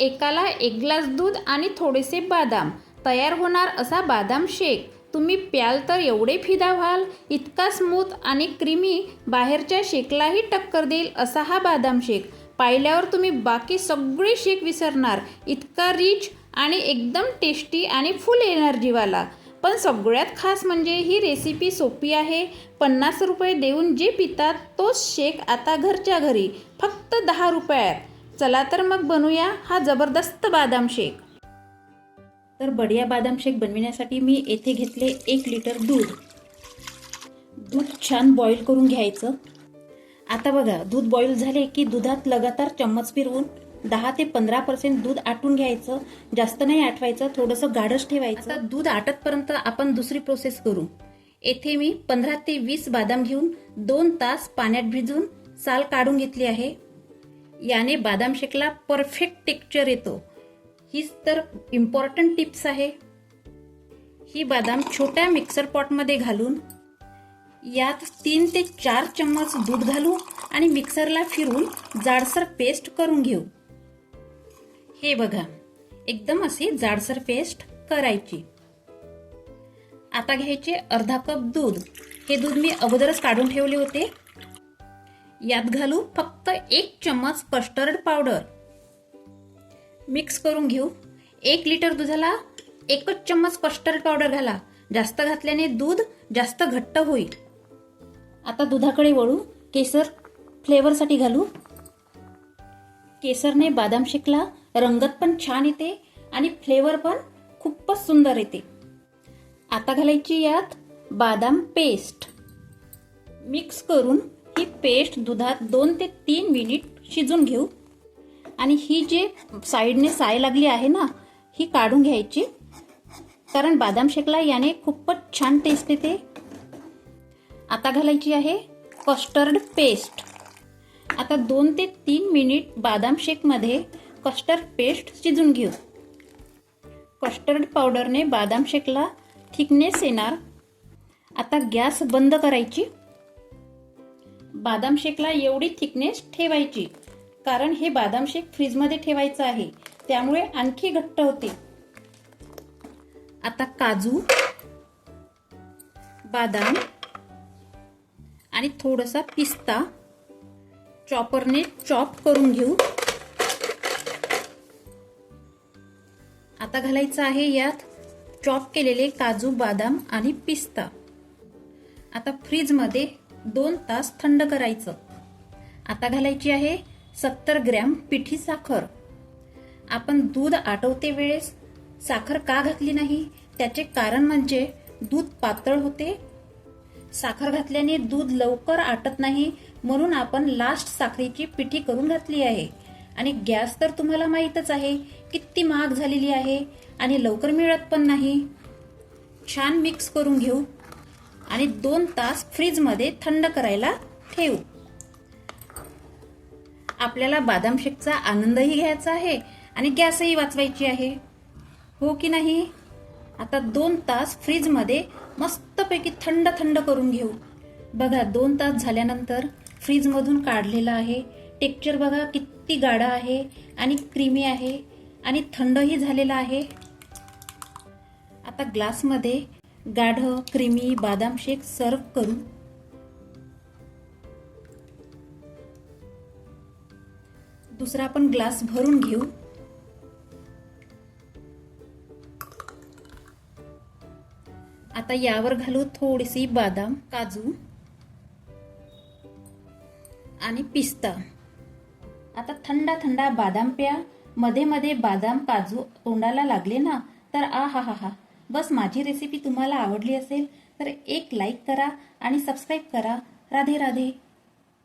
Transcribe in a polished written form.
एकाला 1 ग्लास दूध आणि थोडेसे बदाम, तयार होणार असा बदाम शेक. तुम्ही प्याल तर एवढे फिदा व्हाल. इतका स्मूथ आणि क्रीमी, बाहेरच्या शेकलाही टक्कर देईल असा हा बदाम शेक. पाहिल्यावर तुम्ही बाकी सगळे शेक विसरणार. इतका रिच आणि एकदम टेस्टी आणि फुल एनर्जीवाला. पण सगळ्यात खास म्हणजे ही रेसिपी सोपी आहे. 50 रुपये देऊन जे पितात तोच शेक आता घरच्या घरी फक्त 10 रुपयात. चला तर मग बनवूया हा जबरदस्त बदाम शेक. तर बढिया बदाम शेक बनविण्यासाठी मी येथे घेतले 1 लिटर दूध. दूध छान बॉईल करून घ्यायचं. आता बघा, दूध बॉईल झाले की दुधात लगातार चम्मच फिरवून 10 ते 15% दूध आटून घ्यायचं. जास्त नाही आटवायचं, थोडंसं गाढच ठेवायचं. आता दूध आटतपर्यंत आपण दुसरी प्रोसेस करू. येथे मी 15 ते 20 बदाम घेऊन 2 तास पाण्यात भिजवून साल काढून घेतली आहे. याने बदाम शेकला परफेक्ट टेक्स्चर येतो. हीच तर इम्पॉर्टंट टिप्स आहे. ही बदाम छोट्या मिक्सर पॉटमध्ये घालून यात 3 ते 4 चम्मच दूध घालू आणि मिक्सरला फिरवून जाडसर पेस्ट करून घेऊ. हे बघा, एकदम अशी जाडसर पेस्ट करायची. आता घ्यायचे अर्धा कप दूध. हे दूध मी अगोदरच काढून ठेवले होते. यात घालू फक्त 1 चम्मच कस्टर्ड पावडर. मिक्स करून घेऊ. 1 लिटर दुधाला 1च चम्मच कस्टर्ड पावडर घाला. जास्त घातल्याने दूध जास्त घट्ट होईल. आता दुधाकडे वळू. केसर फ्लेवरसाठी घालू. केसरने बदाम शेकला रंगत पण छान येते आणि फ्लेवर पण खूपच सुंदर येते. आता घालायची यात बदाम पेस्ट. मिक्स करून ही पेस्ट दुधात 2 ते 3 मिनिट शिजून घेऊ. आणि ही जे साईडने साय लागली आहे ना, ही काढून घ्यायची, कारण बदाम शेकला याने खूपच छान टेस्ट येते. आता घालायची आहे कस्टर्ड पेस्ट. आता 2 ते 3 मिनिट बदाम शेकमध्ये कस्टर्ड पेस्ट शिजून घेऊ. कस्टर्ड पावडरने बदाम शेकला थिकनेस येणार. आता गॅस बंद करायची. बदाम शेकला एवढी थिकनेस ठेवायची, कारण हे बदाम शेक फ्रीजमध्ये ठेवायचं आहे, त्यामुळे आणखी घट्ट होते. आता काजू, बदाम आणि थोडासा पिस्ता चॉपरने चॉप करून घेऊ. आता घालायचं आहे यात चॉप केलेले काजू, बदाम आणि पिस्ता. आता फ्रीजमध्ये 2 तास थंड करायचं. आता घालायची आहे 70 ग्रॅम पिठी साखर. आपण दूध आटवते वेळेस साखर का घातली नाही, त्याचे कारण म्हणजे दूध पातळ होते. साखर घातल्याने दूध लवकर आटत नाही, म्हणून आपण लास्ट साखरेची पिठी करून घातली आहे. आणि गॅस तर तुम्हाला माहीतच आहे किती महाग झालेली आहे आणि लवकर मिळत पण नाही. छान मिक्स करून घेऊ आणि 2 तास फ्रीजमध्ये थंड करायला ठेवू. आपल्याला बदाम शेकचा आनंदही घ्यायचा आहे आणि गॅसही वाचवायची आहे, हो की नाही? आता 2 तास फ्रीजमध्ये मस्तपैकी थंड थंड करून घेऊ. बघा, 2 तास झाल्यानंतर फ्रीजमधून काढलेला आहे. टेक्स्चर बघा किती गाढा आहे आणि क्रीमी आहे आणि थंडही झालेला आहे. आता ग्लासमध्ये गाढ क्रीमी बदाम शेक सर्व करू. दुसरा आपण ग्लास भरून घेऊ. आता यावर घालू थोडीशी बदाम, काजू आणि पिस्ता. आता थंडा थंडा बदाम प्या. मध्ये मध्ये बदाम, काजू तोंडाला लागले ना तर आहाहा. बस, माझी रेसिपी तुम्हाला आवडली असेल तर एक लाईक करा आणि सबस्क्राईब करा. राधे राधे.